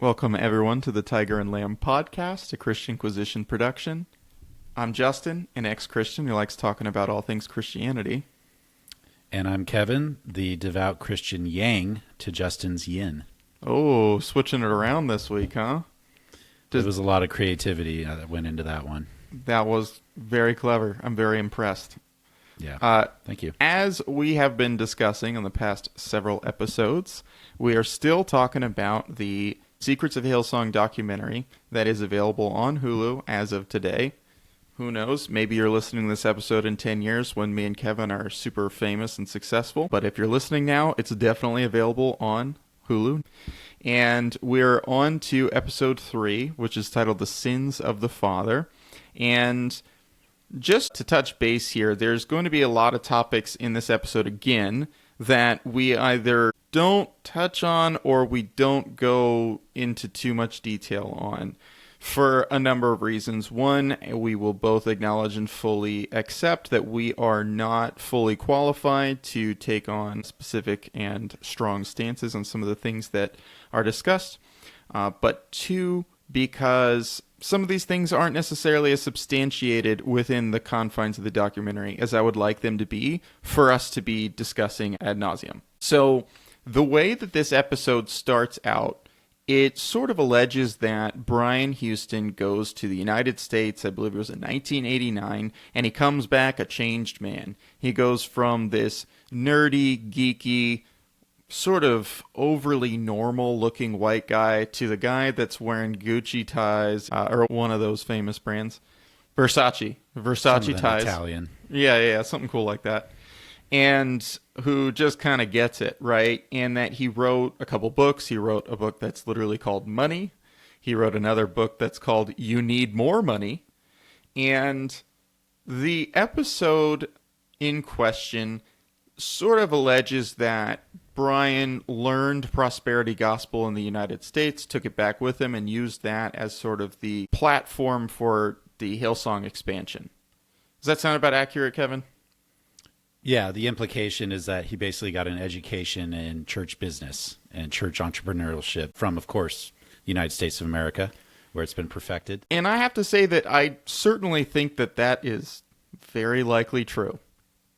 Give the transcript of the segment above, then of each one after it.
Welcome, everyone, to the Tiger and Lamb podcast, a Christian Inquisition production. I'm Justin, an ex-Christian who likes talking about all things Christianity. And I'm Kevin, the devout Christian yang to Justin's yin. Oh, switching it around this week, huh? There was a lot of creativity that went into that one. That was very clever. I'm very impressed. Yeah, thank you. As we have been discussing on the past several episodes, we are still talking about the Secrets of Hillsong documentary that is available on Hulu as of today. Who knows? Maybe you're listening to this episode in 10 years when me and Kevin are super famous and successful. But if you're listening now, it's definitely available on Hulu. And we're on to episode 3, which is titled The Sins of the Father. And just to touch base here, there's going to be a lot of topics in this episode again that we either don't touch on or we don't go into too much detail on for a number of reasons. One, we will both acknowledge and fully accept that we are not fully qualified to take on specific and strong stances on some of the things that are discussed. But two, because some of these things aren't necessarily as substantiated within the confines of the documentary as I would like them to be for us to be discussing ad nauseum. So the way that this episode starts out, it sort of alleges that Brian Houston goes to the United States, I believe it was in 1989, and he comes back a changed man. He goes from this nerdy, geeky, sort of overly normal-looking white guy to the guy that's wearing Gucci ties, or one of those famous brands. Versace ties. Italian. Yeah, something cool like that. And who just kind of gets it, right? And that he wrote a couple books. He wrote a book that's literally called Money. He wrote another book that's called You Need More Money. And the episode in question sort of alleges that Brian learned prosperity gospel in the United States, took it back with him, and used that as sort of the platform for the Hillsong expansion. Does that sound about accurate, Kevin? Yeah, the implication is that he basically got an education in church business and church entrepreneurship from, of course, the United States of America, where it's been perfected. And I have to say that I certainly think that that is very likely true.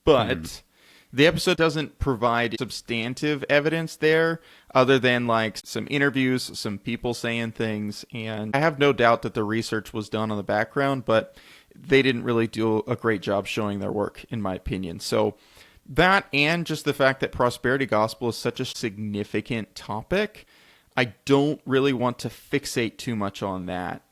But the episode doesn't provide substantive evidence there other than like some interviews, some people saying things. And I have no doubt that the research was done on the background, but they didn't really do a great job showing their work, in my opinion. So that, and just the fact that prosperity gospel is such a significant topic, I don't really want to fixate too much on that.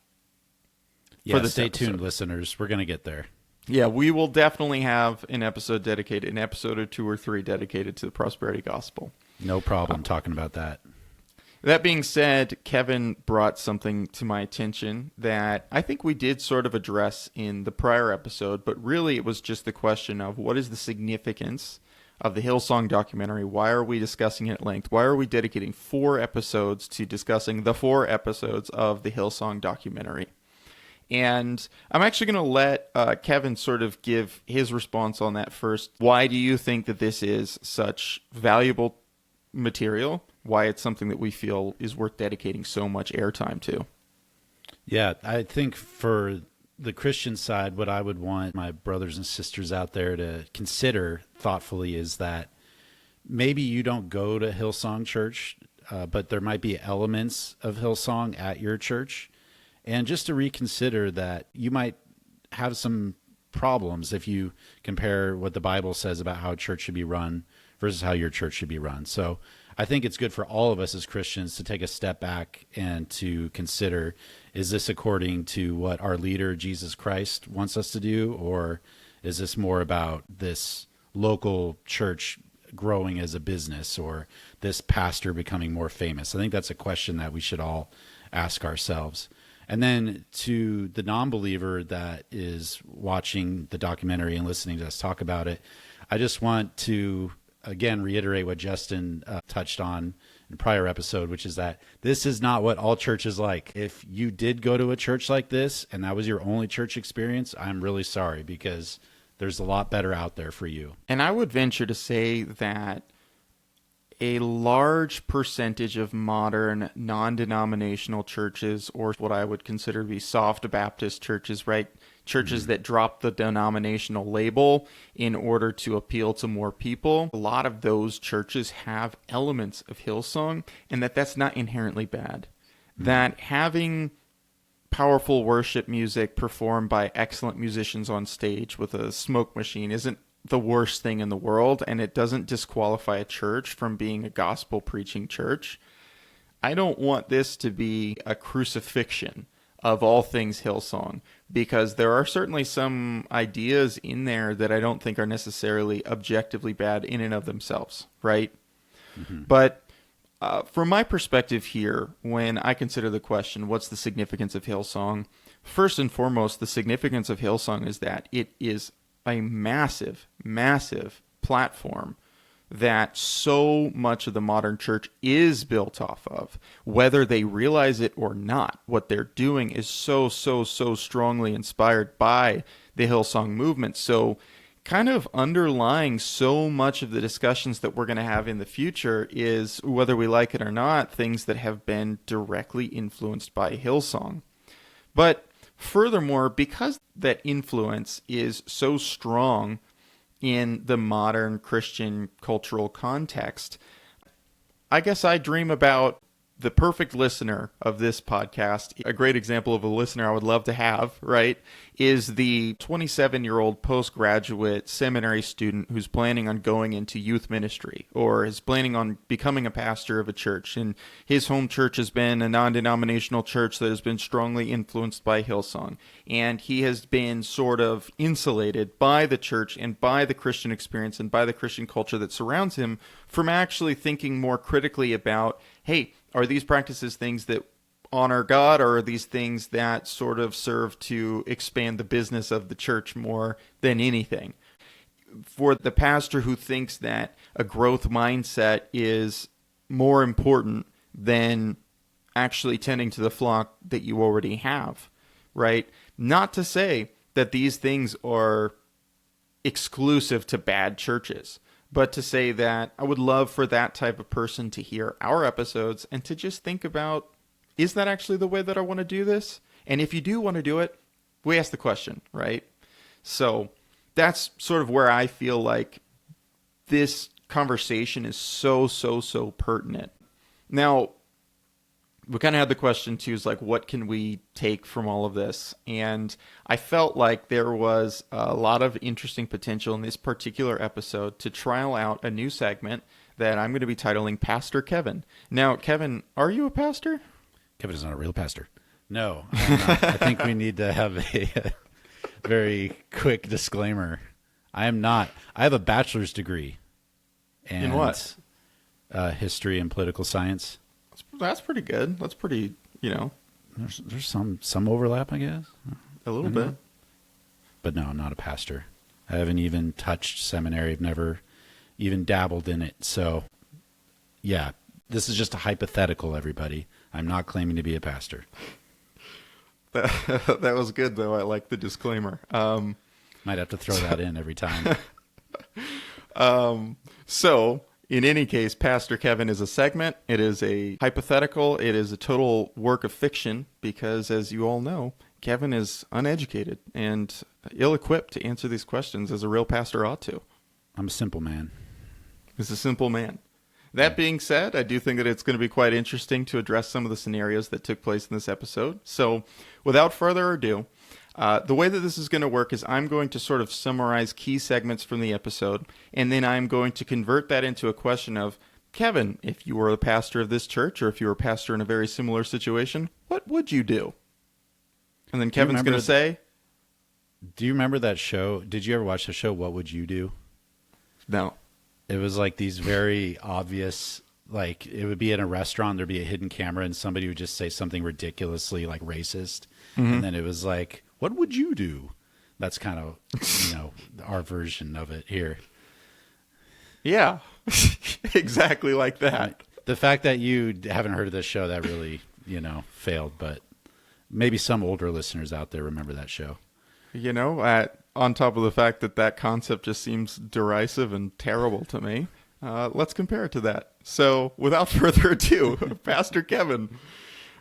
Yeah, stay tuned, listeners. We're going to get there. Yeah, we will definitely have an episode dedicated, an episode or 2 or 3 dedicated to the prosperity gospel. No problem talking about that. That being said, Kevin brought something to my attention that I think we did sort of address in the prior episode, but really it was just the question of what is the significance of the Hillsong documentary? Why are we discussing it at length? Why are we dedicating 4 episodes to discussing the 4 episodes of the Hillsong documentary? And I'm actually going to let Kevin sort of give his response on that first. Why do you think that this is such valuable material? Why it's something that we feel is worth dedicating so much airtime to? Yeah, I think for the Christian side, what I would want my brothers and sisters out there to consider thoughtfully is that maybe you don't go to Hillsong Church, but there might be elements of Hillsong at your church. And just to reconsider that you might have some problems if you compare what the Bible says about how a church should be run versus how your church should be run. So I think it's good for all of us as Christians to take a step back and to consider, is this according to what our leader, Jesus Christ, wants us to do? Or is this more about this local church growing as a business or this pastor becoming more famous? I think that's a question that we should all ask ourselves. And then to the non-believer that is watching the documentary and listening to us talk about it, I just want to, again, reiterate what Justin touched on in a prior episode, which is that this is not what all church is like. If you did go to a church like this and that was your only church experience, I'm really sorry, because there's a lot better out there for you. And I would venture to say that a large percentage of modern non-denominational churches, or what I would consider to be soft Baptist churches, right? Churches that drop the denominational label in order to appeal to more people. A lot of those churches have elements of Hillsong, and that's not inherently bad. That having powerful worship music performed by excellent musicians on stage with a smoke machine isn't the worst thing in the world, and it doesn't disqualify a church from being a gospel preaching church. I don't want this to be a crucifixion of all things Hillsong, because there are certainly some ideas in there that I don't think are necessarily objectively bad in and of themselves, right? But from my perspective here, when I consider the question, what's the significance of Hillsong? First and foremost, the significance of Hillsong is that it is a massive, massive platform that so much of the modern church is built off of, whether they realize it or not. What they're doing is so strongly inspired by the Hillsong movement. So kind of underlying so much of the discussions that we're going to have in the future is, whether we like it or not, things that have been directly influenced by Hillsong. But furthermore, because that influence is so strong in the modern Christian cultural context, I guess I dream about the perfect listener of this podcast. A great example of a listener I would love to have, right, is the 27-year-old postgraduate seminary student who's planning on going into youth ministry or is planning on becoming a pastor of a church. And his home church has been a non-denominational church that has been strongly influenced by Hillsong. And he has been sort of insulated by the church and by the Christian experience and by the Christian culture that surrounds him from actually thinking more critically about, hey, are these practices things that honor God, or are these things that sort of serve to expand the business of the church more than anything? For the pastor who thinks that a growth mindset is more important than actually tending to the flock that you already have, right? Not to say that these things are exclusive to bad churches, but to say that I would love for that type of person to hear our episodes and to just think about, is that actually the way that I want to do this? And if you do want to do it, we ask the question, right? So that's sort of where I feel like this conversation is so pertinent. Now, we kind of had the question too, is like, what can we take from all of this? And I felt like there was a lot of interesting potential in this particular episode to trial out a new segment that I'm going to be titling Pastor Kevin. Now, Kevin, are you a pastor? Kevin is not a real pastor. No, I'm not. I think we need to have a very quick disclaimer. I am not. I have a bachelor's degree. In what? History and political science. That's pretty good. That's pretty, There's some overlap, I guess. A little bit. But no, I'm not a pastor. I haven't even touched seminary. I've never even dabbled in it. So, yeah, this is just a hypothetical, everybody. I'm not claiming to be a pastor. That was good, though. I like the disclaimer. Might have to throw that in every time. So, in any case, Pastor Kevin is a segment. It is a hypothetical. It is a total work of fiction because, as you all know, Kevin is uneducated and ill-equipped to answer these questions as a real pastor ought to. I'm a simple man. He's a simple man. That being said, I do think that it's going to be quite interesting to address some of the scenarios that took place in this episode. So, without further ado, the way that this is going to work is I'm going to sort of summarize key segments from the episode, and then I'm going to convert that into a question of, Kevin, if you were the pastor of this church, or if you were a pastor in a very similar situation, what would you do? And then Kevin's going to say... Do you remember that show? Did you ever watch the show, What Would You Do? No. It was like these very obvious, like it would be in a restaurant, there'd be a hidden camera, and somebody would just say something ridiculously like racist. Mm-hmm. And then it was like, what would you do? That's kind of, our version of it here. Yeah, exactly like that. The fact that you haven't heard of this show, that really, failed. But maybe some older listeners out there remember that show. On top of the fact that concept just seems derisive and terrible to me, let's compare it to that. So without further ado, Pastor Kevin.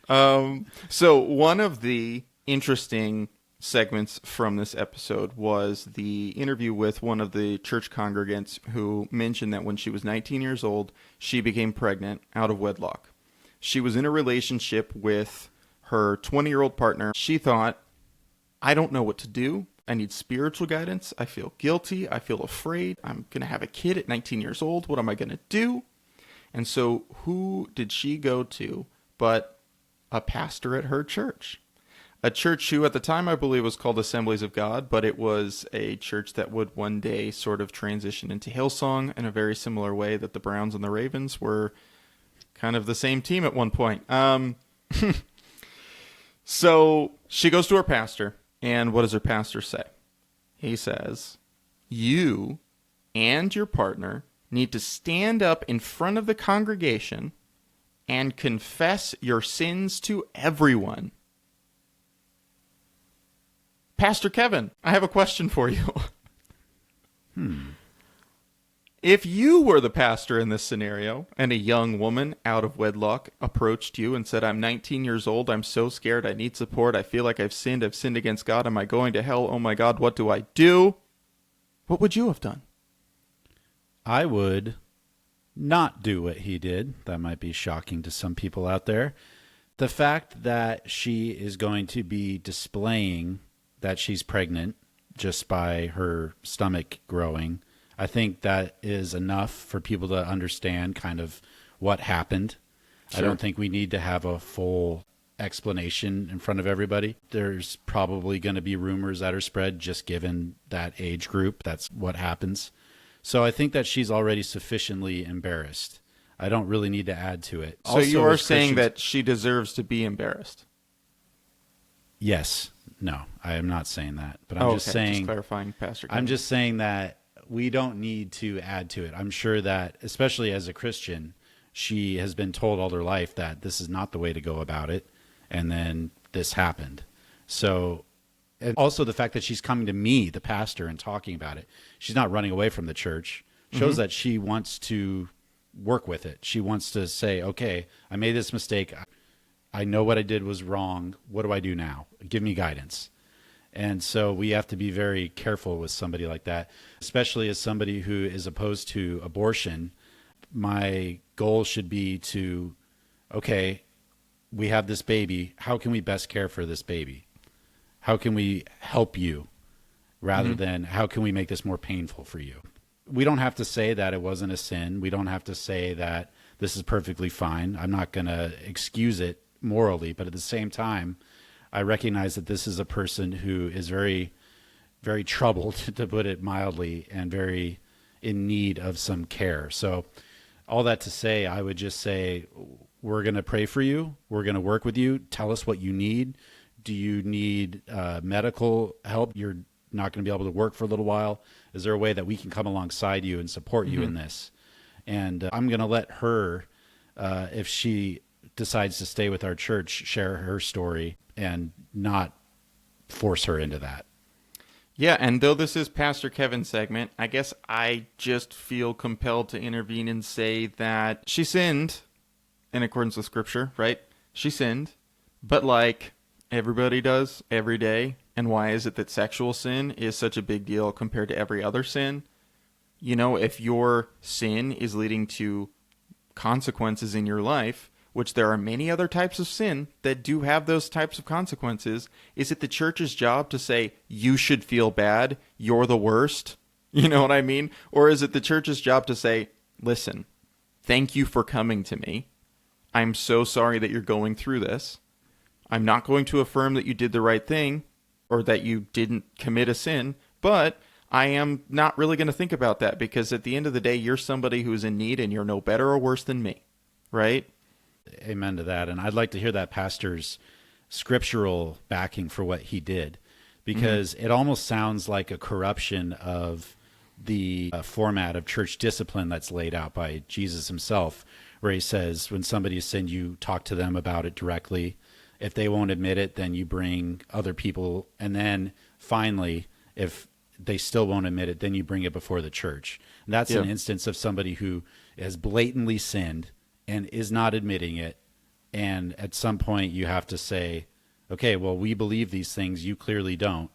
So one of the interesting segments from this episode was the interview with one of the church congregants who mentioned that when she was 19 years old, she became pregnant out of wedlock. She was in a relationship with her 20-year-old partner. She thought, I don't know what to do. I need spiritual guidance. I feel guilty. I feel afraid. I'm going to have a kid at 19 years old. What am I going to do? And so who did she go to but a pastor at her church? A church who at the time I believe was called Assemblies of God, but it was a church that would one day sort of transition into Hillsong in a very similar way that the Browns and the Ravens were kind of the same team at one point. So she goes to her pastor, and what does her pastor say? He says, you and your partner need to stand up in front of the congregation and confess your sins to everyone. Pastor Kevin, I have a question for you. If you were the pastor in this scenario and a young woman out of wedlock approached you and said, I'm 19 years old, I'm so scared, I need support, I feel like I've sinned against God, am I going to hell? Oh my God, what do I do? What would you have done? I would not do what he did. That might be shocking to some people out there. The fact that she is going to be displaying that she's pregnant just by her stomach growing, I think that is enough for people to understand kind of what happened. Sure. I don't think we need to have a full explanation in front of everybody. There's probably going to be rumors that are spread just given that age group. That's what happens. So I think that she's already sufficiently embarrassed. I don't really need to add to it. So you are saying that she deserves to be embarrassed? Yes. No, I am not saying that. But I'm just saying... Just clarifying, Pastor Kevin. I'm just saying that we don't need to add to it. I'm sure that, especially as a Christian, she has been told all her life that this is not the way to go about it. And then this happened. So, and also the fact that she's coming to me, the pastor, and talking about it. She's not running away from the church. Shows that she wants to work with it. She wants to say, okay, I made this mistake. I know what I did was wrong. What do I do now? Give me guidance. And so we have to be very careful with somebody like that, especially as somebody who is opposed to abortion. My goal should be to, okay, we have this baby. How can we best care for this baby? How can we help you rather than how can we make this more painful for you? We don't have to say that it wasn't a sin. We don't have to say that this is perfectly fine. I'm not going to excuse it morally, but at the same time, I recognize that this is a person who is very, very troubled, to put it mildly, and very in need of some care. So all that to say, I would just say, we're going to pray for you. We're going to work with you. Tell us what you need. Do you need medical help? You're not going to be able to work for a little while. Is there a way that we can come alongside you and support you in this? And I'm going to let her, if she decides to stay with our church, share her story and not force her into that. Yeah, and though this is Pastor Kevin's segment, I guess I just feel compelled to intervene and say that she sinned in accordance with Scripture, right? She sinned, but like everybody does every day. And why is it that sexual sin is such a big deal compared to every other sin? You know, if your sin is leading to consequences in your life, which there are many other types of sin that do have those types of consequences, is it the church's job to say, you should feel bad, you're the worst? You know what I mean? Or is it the church's job to say, listen, thank you for coming to me. I'm so sorry that you're going through this. I'm not going to affirm that you did the right thing or that you didn't commit a sin, but I am not really going to think about that because at the end of the day, you're somebody who's in need and you're no better or worse than me, right? Amen to that. And I'd like to hear that pastor's scriptural backing for what he did, because it almost sounds like a corruption of the format of church discipline that's laid out by Jesus himself, where he says, when somebody has sinned, you talk to them about it directly. If they won't admit it, then you bring other people. And then finally, if they still won't admit it, then you bring it before the church. And that's an instance of somebody who has blatantly sinned and is not admitting it. And at some point you have to say, okay, well, we believe these things. You clearly don't.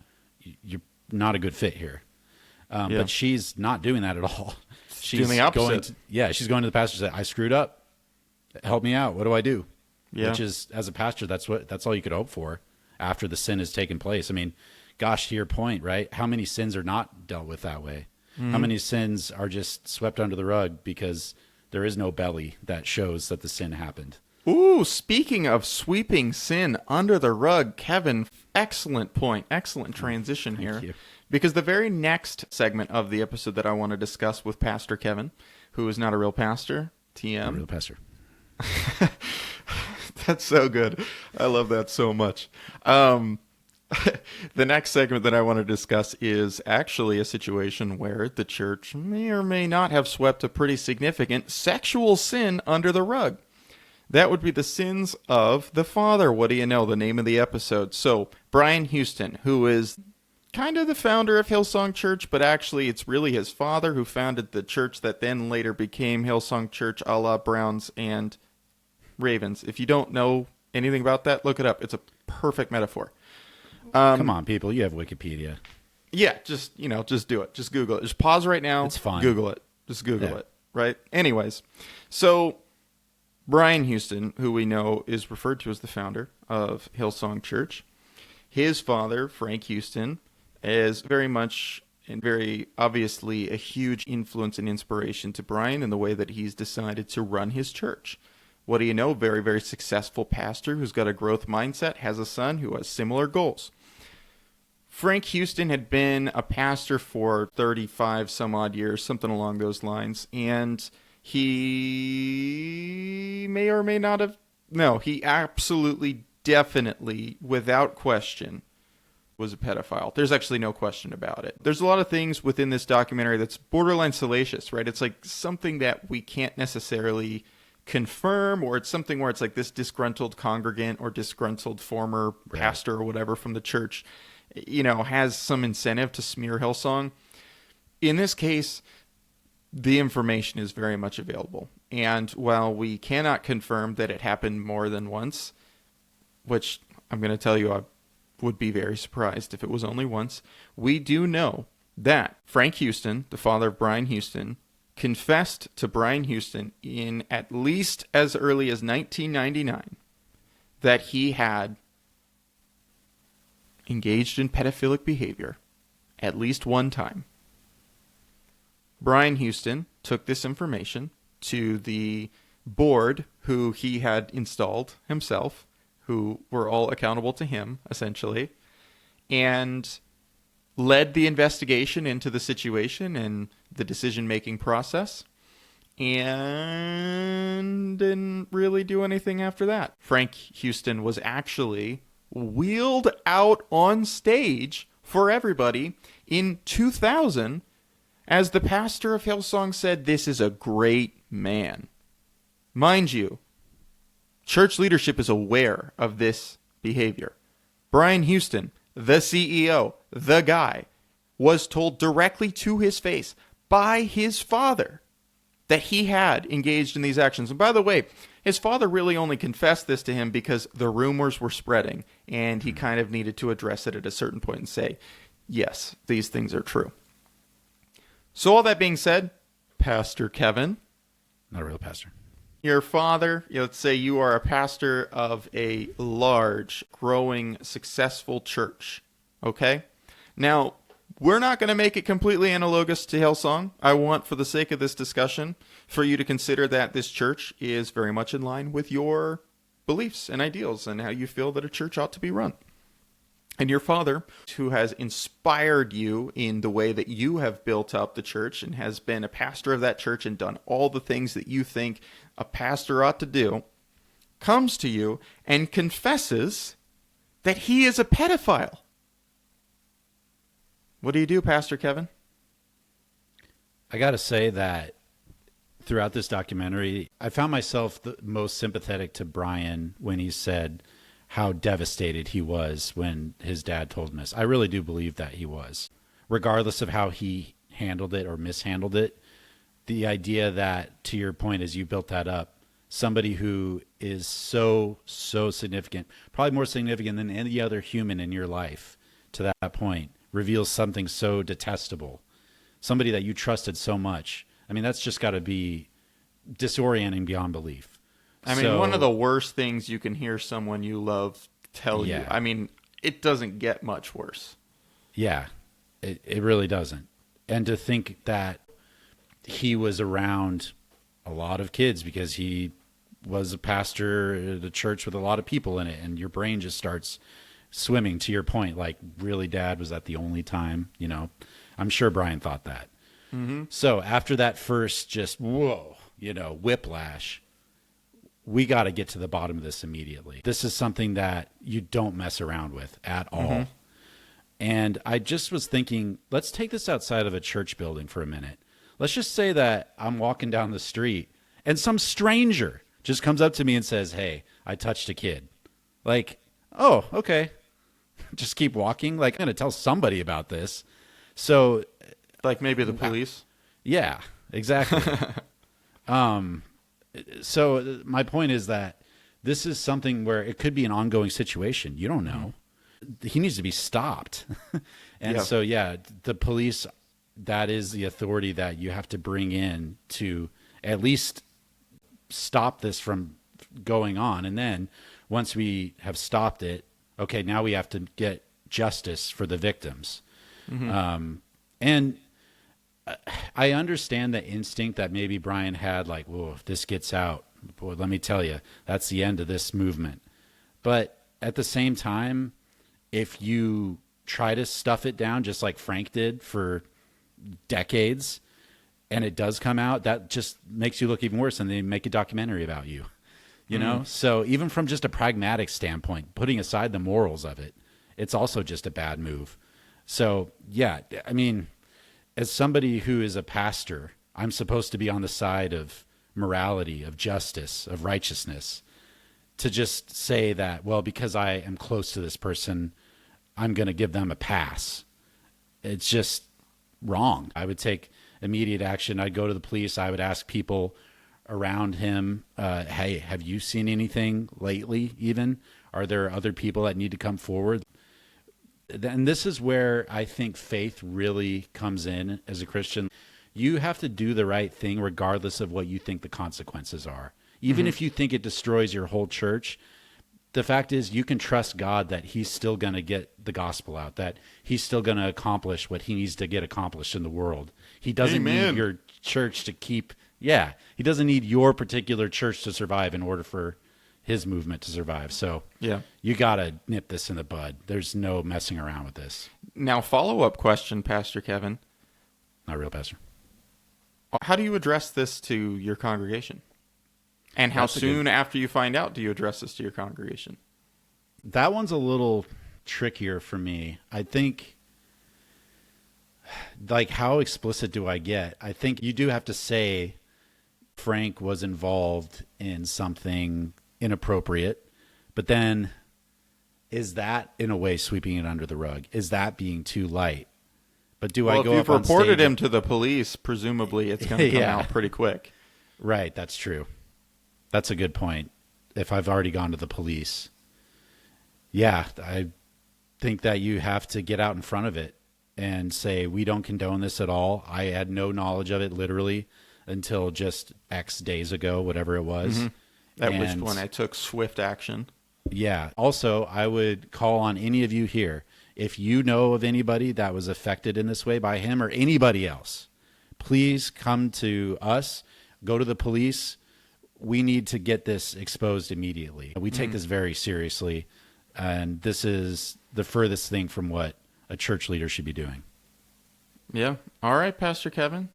You're not a good fit here. But she's not doing that at all. She's doing the opposite. She's going to the pastor and say, I screwed up. Help me out. What do I do? Yeah. Which is, as a pastor, that's all you could hope for after the sin has taken place. I mean, gosh, to your point, right? How many sins are not dealt with that way? Mm-hmm. How many sins are just swept under the rug because there is no belly that shows that the sin happened? Ooh, speaking of sweeping sin under the rug, Kevin, excellent point. Excellent transition here. Thank you. Because the very next segment of the episode that I want to discuss with Pastor Kevin, who is not a real pastor, TM. Not a real pastor. That's so good. I love that so much. The next segment that I want to discuss is actually a situation where the church may or may not have swept a pretty significant sexual sin under the rug. That would be the sins of the father. What do you know? The name of the episode. So, Brian Houston, who is kind of the founder of Hillsong Church, but actually it's really his father who founded the church that then later became Hillsong Church, a la Browns and Ravens. If you don't know anything about that, look it up. It's a perfect metaphor. Come on, people. You have Wikipedia. Yeah, just do it. Just Google it. Just pause right now. It's fine. Google it. Just Google it, right? Anyways, so Brian Houston, who we know is referred to as the founder of Hillsong Church, his father, Frank Houston, is very much and very obviously a huge influence and inspiration to Brian in the way that he's decided to run his church. What do you know? Very, very successful pastor who's got a growth mindset, has a son who has similar goals. Frank Houston had been a pastor for 35 some odd years, something along those lines, and he may or may not have, no, he absolutely, definitely, without question, was a pedophile. There's actually no question about it. There's a lot of things within this documentary that's borderline salacious, right? It's like something that we can't necessarily confirm, or it's something where it's like this disgruntled congregant or disgruntled former pastor or whatever from the church, has some incentive to smear Hillsong. In this case, the information is very much available. And while we cannot confirm that it happened more than once, which I'm going to tell you I would be very surprised if it was only once, we do know that Frank Houston, the father of Brian Houston, confessed to Brian Houston in at least as early as 1999 that he had engaged in pedophilic behavior at least one time. Brian Houston took this information to the board who he had installed himself, who were all accountable to him, essentially, and led the investigation into the situation and the decision-making process, and didn't really do anything after that. Frank Houston was actually wheeled out on stage for everybody in 2000 as the pastor of Hillsong said, "This is a great man." Mind you, church leadership is aware of this behavior. Brian Houston, the CEO, the guy, was told directly to his face by his father that he had engaged in these actions. And by the way, his father really only confessed this to him because the rumors were spreading, and he kind of needed to address it at a certain point and say, yes, these things are true. So all that being said, Pastor Kevin. Not a real pastor. Your father, let's say you are a pastor of a large, growing, successful church, okay? Now, we're not going to make it completely analogous to Hillsong. I want, for the sake of this discussion, for you to consider that this church is very much in line with your beliefs and ideals and how you feel that a church ought to be run. And your father, who has inspired you in the way that you have built up the church and has been a pastor of that church and done all the things that you think a pastor ought to do, comes to you and confesses that he is a pedophile. What do you do, Pastor Kevin? I got to say that throughout this documentary, I found myself the most sympathetic to Brian when he said how devastated he was when his dad told him this. I really do believe that he was. Regardless of how he handled it or mishandled it, the idea that, to your point, as you built that up, somebody who is so significant, probably more significant than any other human in your life to that point, reveals something so detestable, somebody that you trusted so much. I mean, that's just got to be disorienting beyond belief. I mean, one of the worst things you can hear someone you love tell you. I mean, it doesn't get much worse. Yeah, it really doesn't. And to think that he was around a lot of kids because he was a pastor at a church with a lot of people in it, and your brain just starts swimming, to your point, like, really, Dad, was that the only time? You know, I'm sure Brian thought that. Mm-hmm. So after that first just, whoa, whiplash, we got to get to the bottom of this immediately. This is something that you don't mess around with at all. Mm-hmm. And I just was thinking, let's take this outside of a church building for a minute. Let's just say that I'm walking down the street and some stranger just comes up to me and says, "Hey, I touched a kid." Like, oh, okay. Just keep walking. Like, I'm going to tell somebody about this. So, like maybe the police? Yeah, exactly. So my point is that this is something where it could be an ongoing situation. You don't know. He needs to be stopped. And so, the police, that is the authority that you have to bring in to at least stop this from going on. And then once we have stopped it, okay, now we have to get justice for the victims. Mm-hmm. And I understand the instinct that maybe Brian had, like, whoa, if this gets out, boy, let me tell you, that's the end of this movement. But at the same time, if you try to stuff it down just like Frank did for decades, and it does come out, that just makes you look even worse, and they make a documentary about you. You know? So even from just a pragmatic standpoint, putting aside the morals of it, it's also just a bad move. So, yeah, I mean, as somebody who is a pastor, I'm supposed to be on the side of morality, of justice, of righteousness. To just say that, well, because I am close to this person, I'm going to give them a pass. It's just wrong. I would take immediate action. I'd go to the police. I would ask people around him, hey, have you seen anything lately even? Are there other people that need to come forward? And this is where I think faith really comes in as a Christian. You have to do the right thing regardless of what you think the consequences are. Even if you think it destroys your whole church, the fact is you can trust God that he's still going to get the gospel out, that he's still going to accomplish what he needs to get accomplished in the world. He doesn't need your church to keep, he doesn't need your particular church to survive in order for his movement to survive. So you got to nip this in the bud. There's no messing around with this. Now, follow-up question, Pastor Kevin. Not real, Pastor. How do you address this to your congregation? And how soon after you find out do you address this to your congregation? That one's a little trickier for me. I think, like, how explicit do I get? I think you do have to say Frank was involved in something inappropriate, but then is that in a way sweeping it under the rug? Is that being too light? But do I go up on stage? If you've reported him to the police, presumably it's going to come out pretty quick. Right, that's true. That's a good point. If I've already gone to the police, I think that you have to get out in front of it and say, we don't condone this at all. I had no knowledge of it literally until just X days ago, whatever it was. At which point I took swift action. Yeah. Also, I would call on any of you here, if you know of anybody that was affected in this way by him or anybody else, please come to us, go to the police. We need to get this exposed immediately. We take this very seriously, and this is the furthest thing from what a church leader should be doing. Yeah. All right, Pastor Kevin.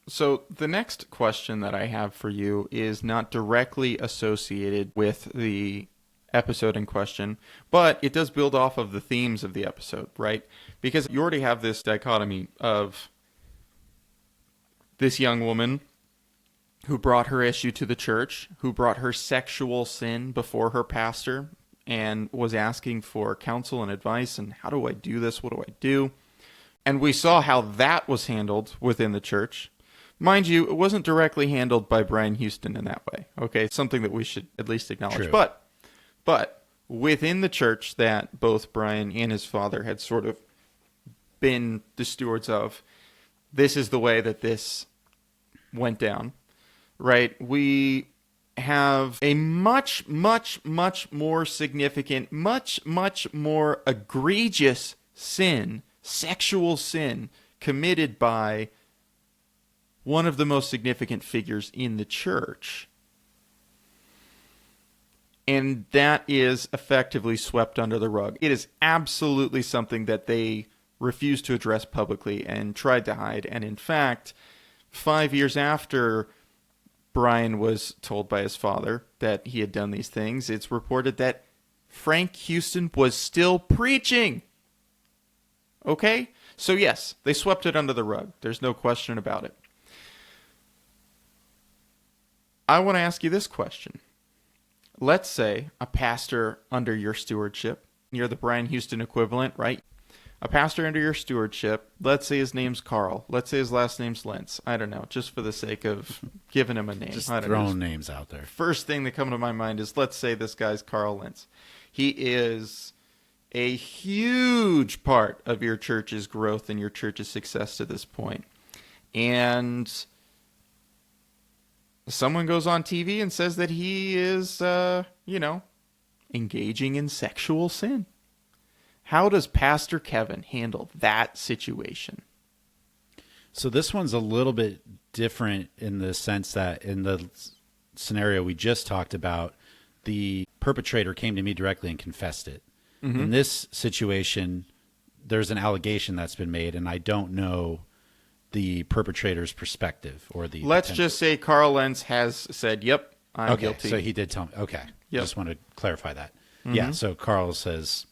So the next question that I have for you is not directly associated with the episode in question, but it does build off of the themes of the episode, right? Because you already have this dichotomy of this young woman who brought her issue to the church, who brought her sexual sin before her pastor and was asking for counsel and advice, and how do I do this? What do I do? And we saw how that was handled within the church. Mind you, it wasn't directly handled by Brian Houston in that way. Okay, something that we should at least acknowledge. True. But within the church that both Brian and his father had sort of been the stewards of, this is the way that this went down, right? We have a much, much, much more significant, much, much more egregious sin, sexual sin, committed by one of the most significant figures in the church. And that is effectively swept under the rug. It is absolutely something that they refused to address publicly and tried to hide. And in fact, 5 years after Brian was told by his father that he had done these things, it's reported that Frank Houston was still preaching. Okay? So yes, they swept it under the rug. There's no question about it. I want to ask you this question. Let's say a pastor under your stewardship, you're the Brian Houston equivalent, right? A pastor under your stewardship, let's say his name's Carl. Let's say his last name's Lentz. I don't know, just for the sake of giving him a name. Just I don't throwing know. names out there. First thing that comes to my mind is, let's say this guy's Carl Lentz. He is a huge part of your church's growth and your church's success to this point. And someone goes on TV and says that he is, engaging in sexual sin. How does Pastor Kevin handle that situation? So this one's a little bit different in the sense that in the scenario we just talked about, the perpetrator came to me directly and confessed it. Mm-hmm. In this situation, there's an allegation that's been made, and I don't know the perpetrator's perspective or the. Let's just say Carl Lentz has said, "Yep, I'm guilty." So he did tell me. Okay, yep. Just want to clarify that. Mm-hmm. Yeah. So Carl says,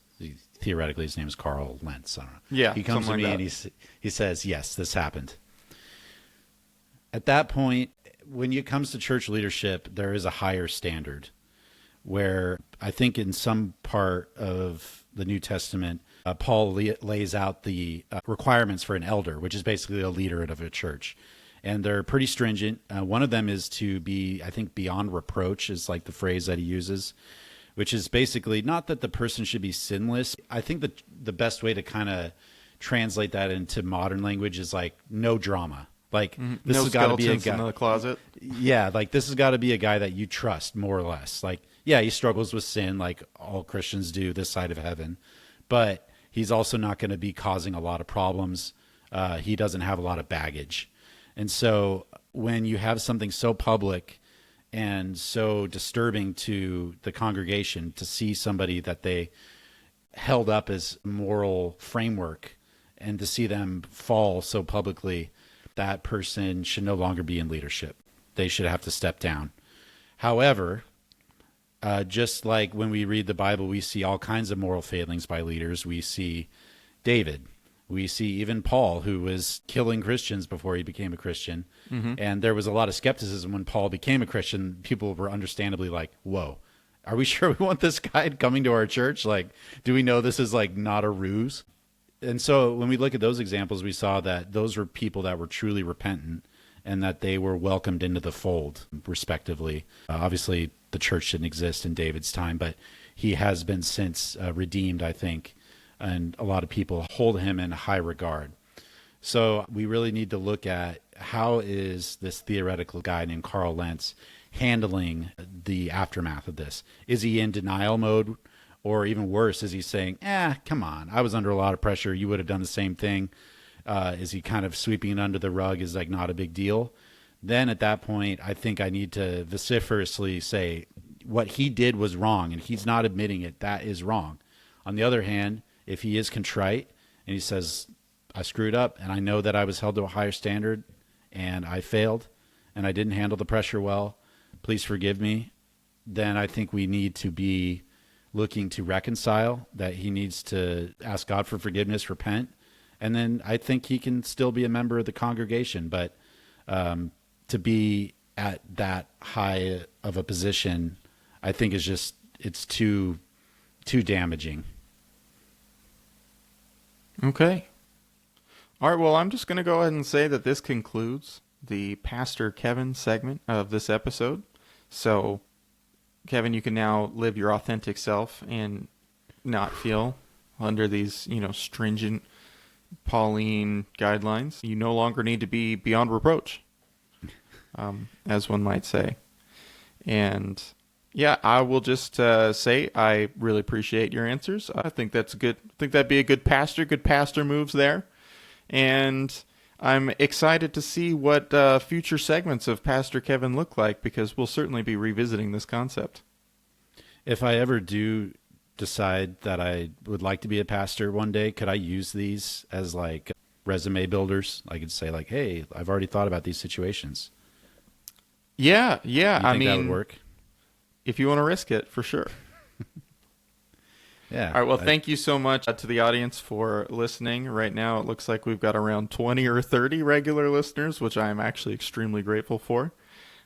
theoretically, his name is Carl Lentz. I don't know. Yeah. He comes to me and he says, "Yes, this happened." At that point, when it comes to church leadership, there is a higher standard. Where I think in some part of the New Testament, Paul lays out the requirements for an elder, which is basically a leader of a church. And they're pretty stringent. One of them is to be, I think, beyond reproach is like the phrase that he uses, which is basically not that the person should be sinless. I think that the best way to kind of translate that into modern language is like no drama. Like this has got to be a guy in the closet. Yeah, like this has got to be a guy that you trust more or less. Like, yeah, he struggles with sin like all Christians do this side of heaven, but he's also not going to be causing a lot of problems. He doesn't have a lot of baggage. And so when you have something so public and so disturbing to the congregation to see somebody that they held up as moral framework and to see them fall so publicly, that person should no longer be in leadership. They should have to step down. However, just like when we read the Bible, we see all kinds of moral failings by leaders. We see David. We see even Paul, who was killing Christians before he became a Christian. Mm-hmm. And there was a lot of skepticism when Paul became a Christian. People were understandably like, whoa, are we sure we want this guy coming to our church? Like, do we know this is like not a ruse? And so when we look at those examples, we saw that those were people that were truly repentant and that they were welcomed into the fold, respectively. Obviously, the church didn't exist in David's time, but he has been since redeemed, I think, and a lot of people hold him in high regard. So we really need to look at how is this theoretical guy named Carl Lentz handling the aftermath of this? Is he in denial mode? Or even worse, is he saying, come on, I was under a lot of pressure. You would have done the same thing. Is he kind of sweeping it under the rug as like not a big deal? Then at that point, I think I need to vociferously say what he did was wrong and he's not admitting it. That is wrong. On the other hand, if he is contrite and he says, I screwed up and I know that I was held to a higher standard and I failed and I didn't handle the pressure well, please forgive me. Then I think we need to be looking to reconcile, that he needs to ask God for forgiveness, repent, and then I think he can still be a member of the congregation. But to be at that high of a position, I think is just, it's too damaging. Okay. All right, well, I'm just going to go ahead and say that this concludes the Pastor Kevin segment of this episode. So, Kevin, you can now live your authentic self and not feel under these, stringent Pauline guidelines. You no longer need to be beyond reproach, as one might say. And yeah, I will just say I really appreciate your answers. I think that's good. I think that'd be a good pastor moves there. And I'm excited to see what future segments of Pastor Kevin look like, because we'll certainly be revisiting this concept. If I ever do decide that I would like to be a pastor one day, could I use these as like resume builders? I could say like, hey, I've already thought about these situations. Yeah. You think that would work? If you want to risk it, for sure. Yeah. All right. Well, thank you so much to the audience for listening. Right now, it looks like we've got around 20 or 30 regular listeners, which I am actually extremely grateful for.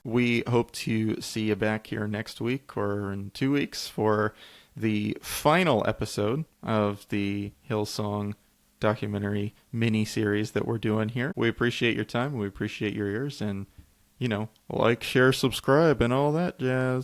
We hope to see you back here next week or in 2 weeks for the final episode of the Hillsong documentary mini-series that we're doing here. We appreciate your time. We appreciate your ears. And, like, share, subscribe, and all that jazz.